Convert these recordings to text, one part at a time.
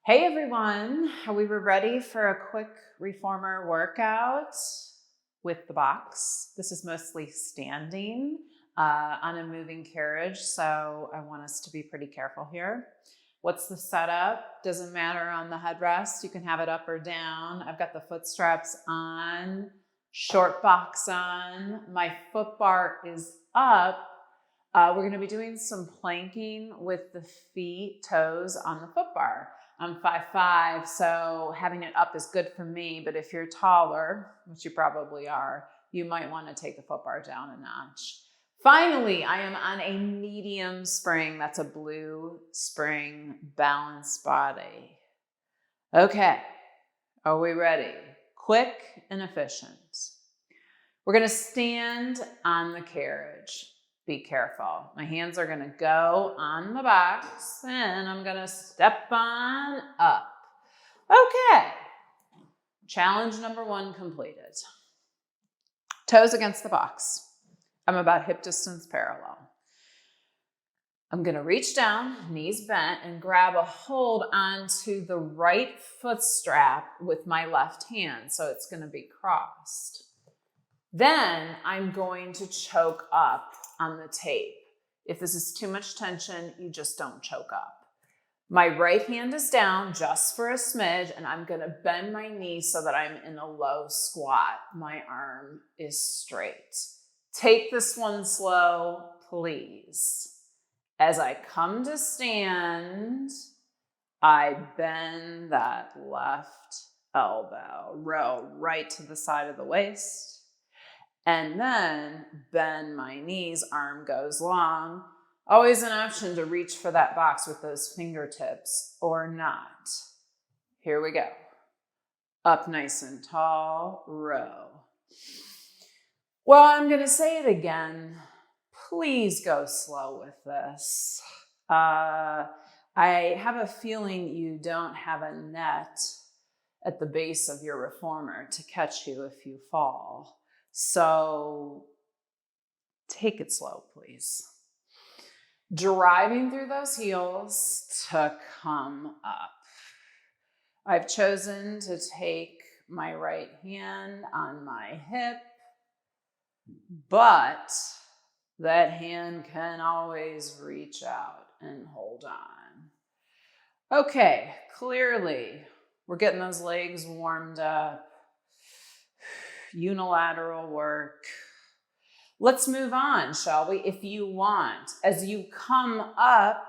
Hey everyone, we were ready for a quick reformer workout with the box. This is mostly standing on a moving carriage, so I want us to be pretty careful here. What's the setup? Doesn't matter on the headrest. You can have it up or down. I've got the foot straps on, short box on. My foot bar is up. We're going to be doing some planking with the feet, toes on the foot bar. I'm 5'5", so having it up is good for me, but if you're taller, which you probably are, you might want to take the foot bar down a notch. Finally, I am on a medium spring. That's a blue spring balanced body. Okay, are we ready? Quick and efficient. We're going to stand on the carriage. Be careful. My hands are going to go on the box and I'm going to step on up. Okay. Challenge number 1 completed. Toes against the box. I'm about hip distance parallel. I'm going to reach down, knees bent, and grab a hold onto the right foot strap with my left hand. So it's going to be crossed. Then I'm going to choke up on the tape. If this is too much tension, you just don't choke up. My right hand is down just for a smidge, and I'm going to bend my knee so that I'm in a low squat. My arm is straight. Take this one slow, please. As I come to stand, I bend that left elbow, row right to the side of the waist. And then bend my knees, arm goes long. Always an option to reach for that box with those fingertips or not. Here we go. Up nice and tall, row. Well, I'm going to say it again. Please go slow with this. I have a feeling you don't have a net at the base of your reformer to catch you if you fall. So take it slow, please. Driving through those heels to come up. I've chosen to take my right hand on my hip, but that hand can always reach out and hold on. Okay, clearly we're getting those legs warmed up. Unilateral work. Let's move on, shall we? If you want, as you come up,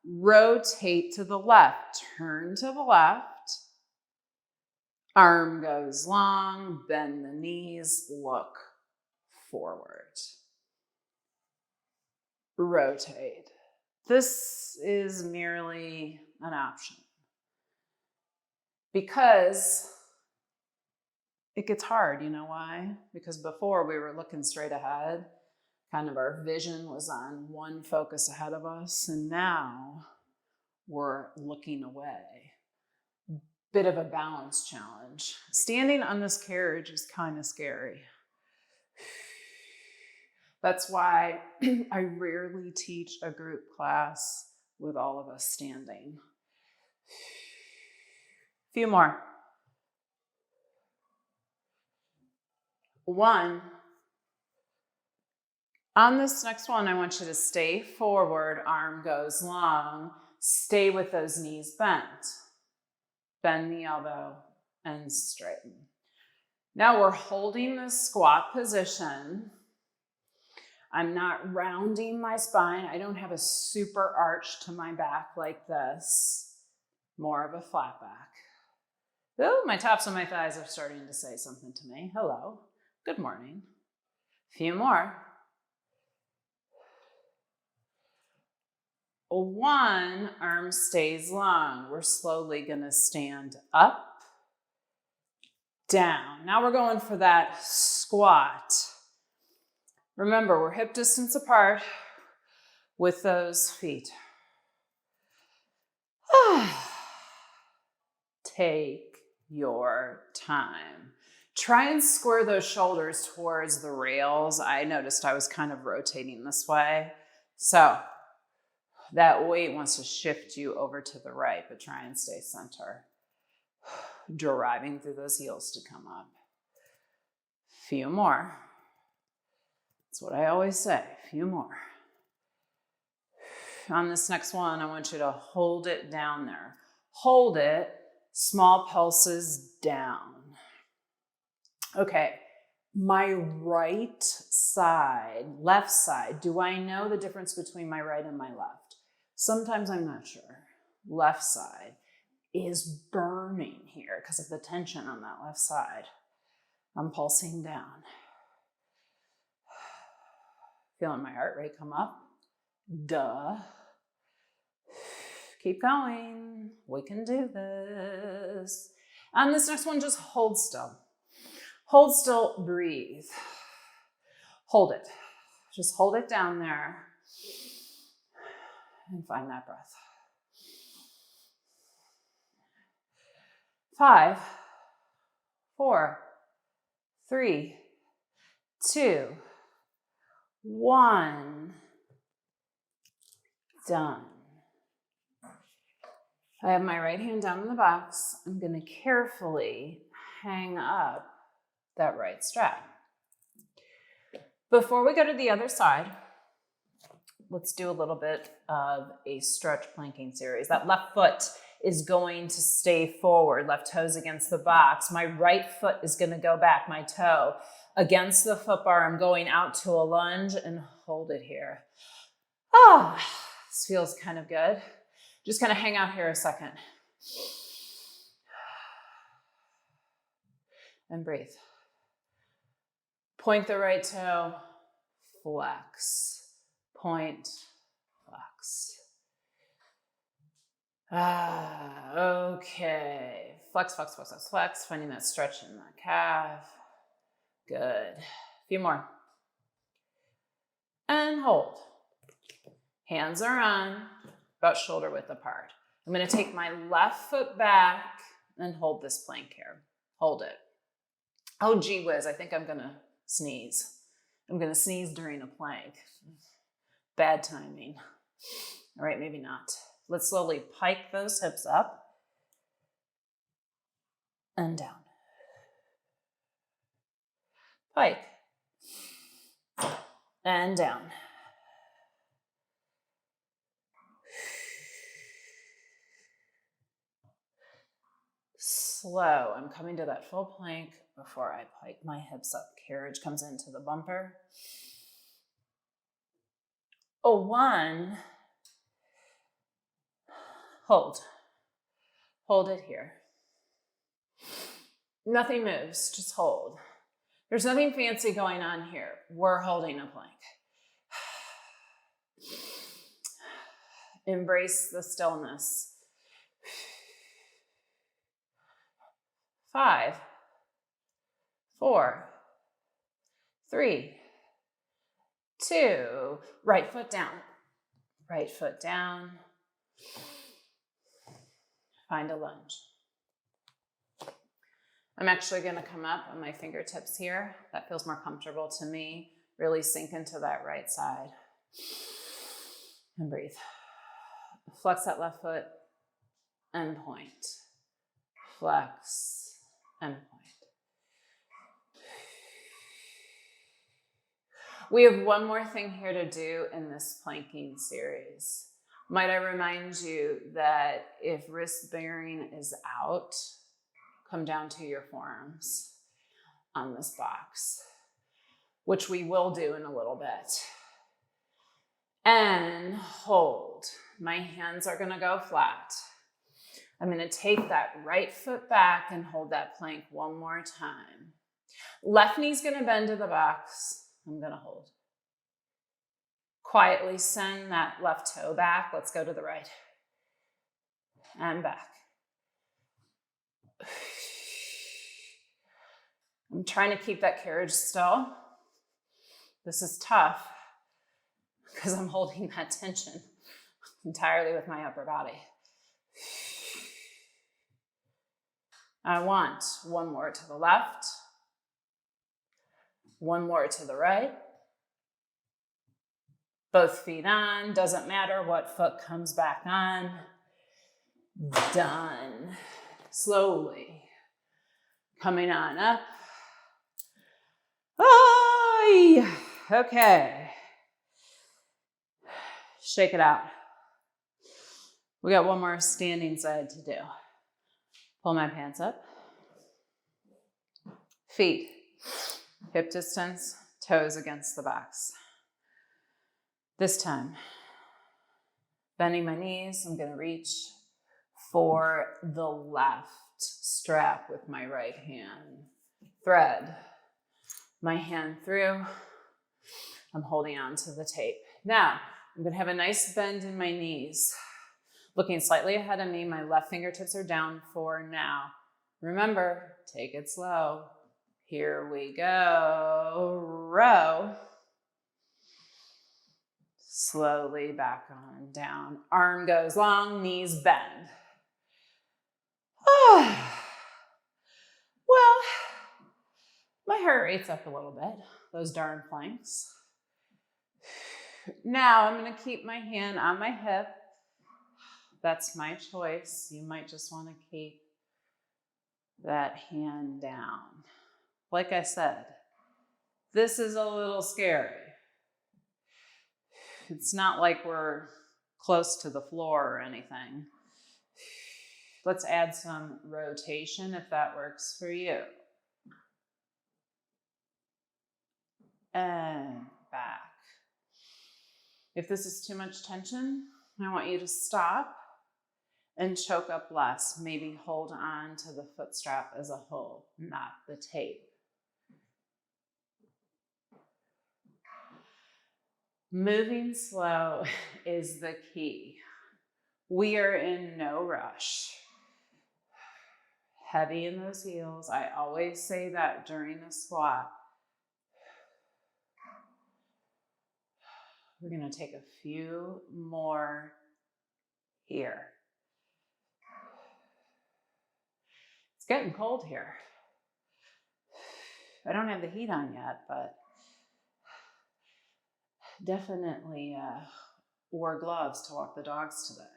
rotate to the left, turn to the left, arm goes long, bend the knees, look forward. Rotate. This is merely an option because it gets hard. You know why? Because before we were looking straight ahead, kind of our vision was on one focus ahead of us, and now we're looking away. Bit of a balance challenge. Standing on this carriage is kind of scary. That's why I rarely teach a group class with all of us standing. Few more. 1. On this next one, I want you to stay forward, arm goes long, stay with those knees bent. Bend the elbow and straighten. Now we're holding this squat position. I'm not rounding my spine. I don't have a super arch to my back like this. More of a flat back. Oh, my tops of my thighs are starting to say something to me. Hello. Good morning. Few more. 1, arm stays long. We're slowly going to stand up, down. Now we're going for that squat. Remember, we're hip distance apart with those feet. Take your time. Try and square those shoulders towards the rails. I noticed I was kind of rotating this way. So That weight wants to shift you over to the right, but try and stay center. Driving through those heels to come up. Few more. That's what I always say, few more. On this next one, I want you to hold it down there. Hold it, small pulses down. Okay, my right side, left side, do I know the difference between my right and my left? Sometimes I'm not sure. Left side is burning here because of the tension on that left side. I'm pulsing down. Feeling my heart rate come up. Duh. Keep going. We can do this. On this next one, just hold still. Hold still, breathe. Hold it. Just hold it down there and find that breath. 5, 4, 3, 2, 1. Done. I have my right hand down in the box. I'm going to carefully hang up that right strap. Before we go to the other side, let's do a little bit of a stretch planking series. That left foot is going to stay forward, left toes against the box. My right foot is going to go back, my toe against the foot bar. I'm going out to a lunge and hold it here. Ah, this feels kind of good. Just kind of hang out here a second. And breathe. Point the right toe, flex. Point, flex. Okay. Flex, flex, flex, flex, flex. Finding that stretch in that calf. Good. A few more. And hold. Hands are on, about shoulder width apart. I'm going to take my left foot back and hold this plank here. Hold it. Oh, gee whiz, I think I'm going to sneeze. I'm going to sneeze during a plank. Bad timing. All right, maybe not. Let's slowly pike those hips up and down. Pike. And down. Slow. I'm coming to that full plank before I pike my hips up. Carriage comes into the bumper. 1. Hold. Hold it here. Nothing moves, just hold. There's nothing fancy going on here. We're holding a plank. Embrace the stillness. 5, 4, 3, 2, right foot down. Right foot down. Find a lunge. I'm actually going to come up on my fingertips here. That feels more comfortable to me. Really sink into that right side. And breathe. Flex that left foot and point. Flex and point. We have one more thing here to do in this planking series. Might I remind you that if wrist bearing is out, come down to your forearms on this box, which we will do in a little bit. And hold. My hands are going to go flat. I'm going to take that right foot back and hold that plank one more time. Left knee's going to bend to the box. I'm going to hold. Quietly send that left toe back. Let's go to the right. And back. I'm trying to keep that carriage still. This is tough because I'm holding that tension entirely with my upper body. I want one more to the left, one more to the right, Both feet on, doesn't matter what foot comes back on. Done. Slowly coming on up. Oh, okay. Shake it out. We got one more standing side to do. Pull my pants up. Feet, hip distance, toes against the box. This time, bending my knees, I'm gonna reach for the left strap with my right hand. Thread my hand through. I'm holding on to the tape. Now, I'm gonna have a nice bend in my knees. Looking slightly ahead of me, my left fingertips are down for now. Remember, take it slow. Here we go. Row. Slowly back on down. Arm goes long, knees bend. Well, my heart rate's up a little bit. Those darn planks. Now I'm going to keep my hand on my hip. That's my choice. You might just want to keep that hand down. Like I said, this is a little scary. It's not like we're close to the floor or anything. Let's add some rotation if that works for you. And back. If this is too much tension, I want you to stop and choke up less. Maybe hold on to the foot strap as a whole, not the tape. Moving slow is the key. We are in no rush. Heavy in those heels. I always say that during a squat. We're going to take a few more here. It's getting cold here. I don't have the heat on yet, but definitely wore gloves to walk the dogs today.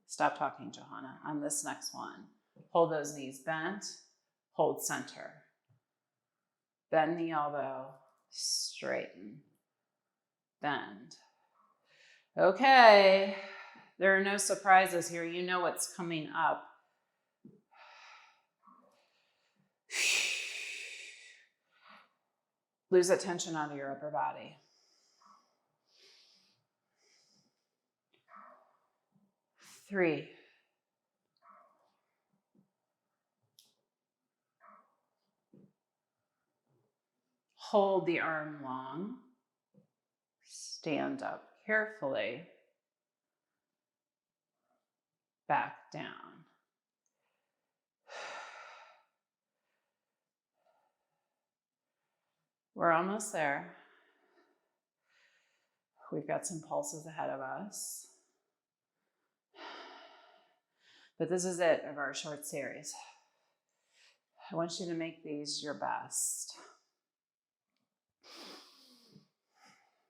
Stop talking, Johanna. On this next one, hold those knees bent, hold center. Bend the elbow, straighten, bend. Okay, there are no surprises here. You know what's coming up. Lose that tension out of your upper body. Three. Hold the arm long. Stand up carefully. Back down. We're almost there. We've got some pulses ahead of us. But this is it of our short series. I want you to make these your best.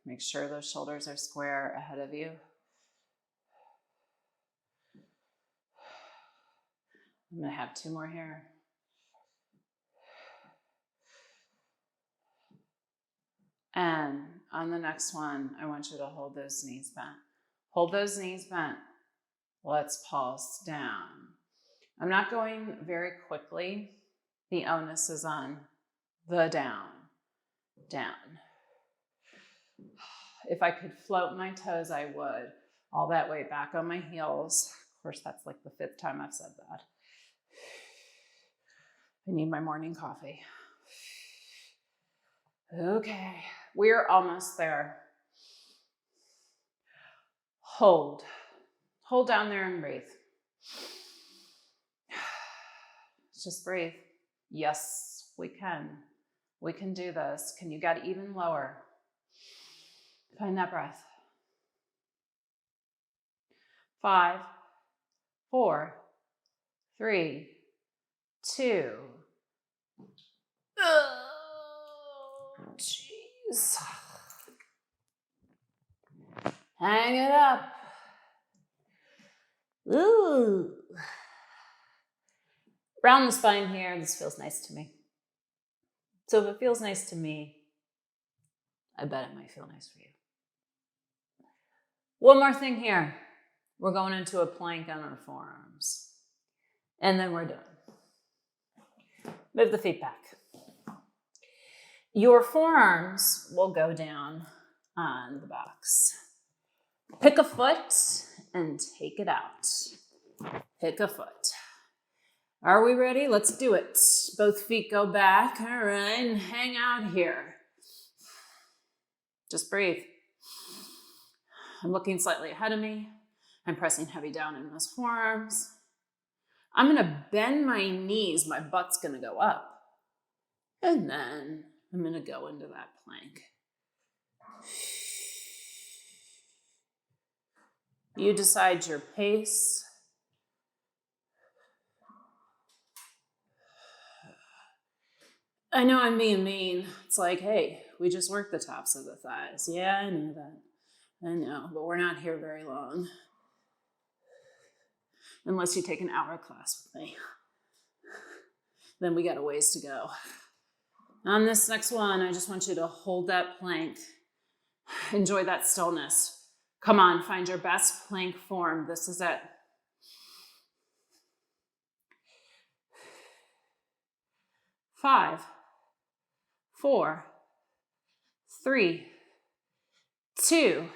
Make sure those shoulders are square ahead of you. I'm going to have two more here. And on the next one, I want you to hold those knees bent. Hold those knees bent. Let's pulse down. I'm not going very quickly. The onus is on the down, down. If I could float my toes, I would. All that weight back on my heels. Of course, that's like the 5th time I've said that. I need my morning coffee. Okay, we're almost there. Hold. Hold down there and breathe. Just breathe. Yes, we can. We can do this. Can you get even lower? Find that breath. 5, 4, 3, 2. Oh, jeez. Hang it up. Ooh. Round the spine here. This feels nice to me. So if it feels nice to me, I bet it might feel nice for you. One more thing here. We're going into a plank on our forearms. And then we're done. Move the feet back. Your forearms will go down on the box. Pick a foot and take it out. Pick a foot. Are we ready? Let's do it. Both feet go back. All right, and hang out here. Just breathe. I'm looking slightly ahead of me. I'm pressing heavy down in those forearms. I'm gonna bend my knees. My butt's gonna go up. And then I'm gonna go into that plank. You decide your pace. I know I'm being mean. It's like, hey, we just worked the tops of the thighs. Yeah, I know that. I know, but we're not here very long. Unless you take an hour class with me. Then we got a ways to go. On this next one, I just want you to hold that plank. Enjoy that stillness. Come on, find your best plank form. This is it. 5, 4, 3, 2.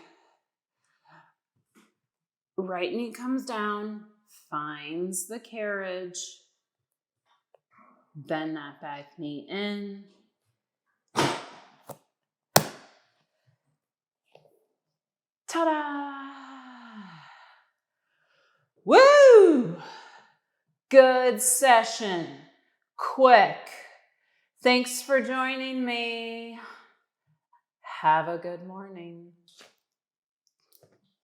Right knee comes down, finds the carriage. Bend that back knee in. Ta-da! Woo! Good session. Quick. Thanks for joining me. Have a good morning.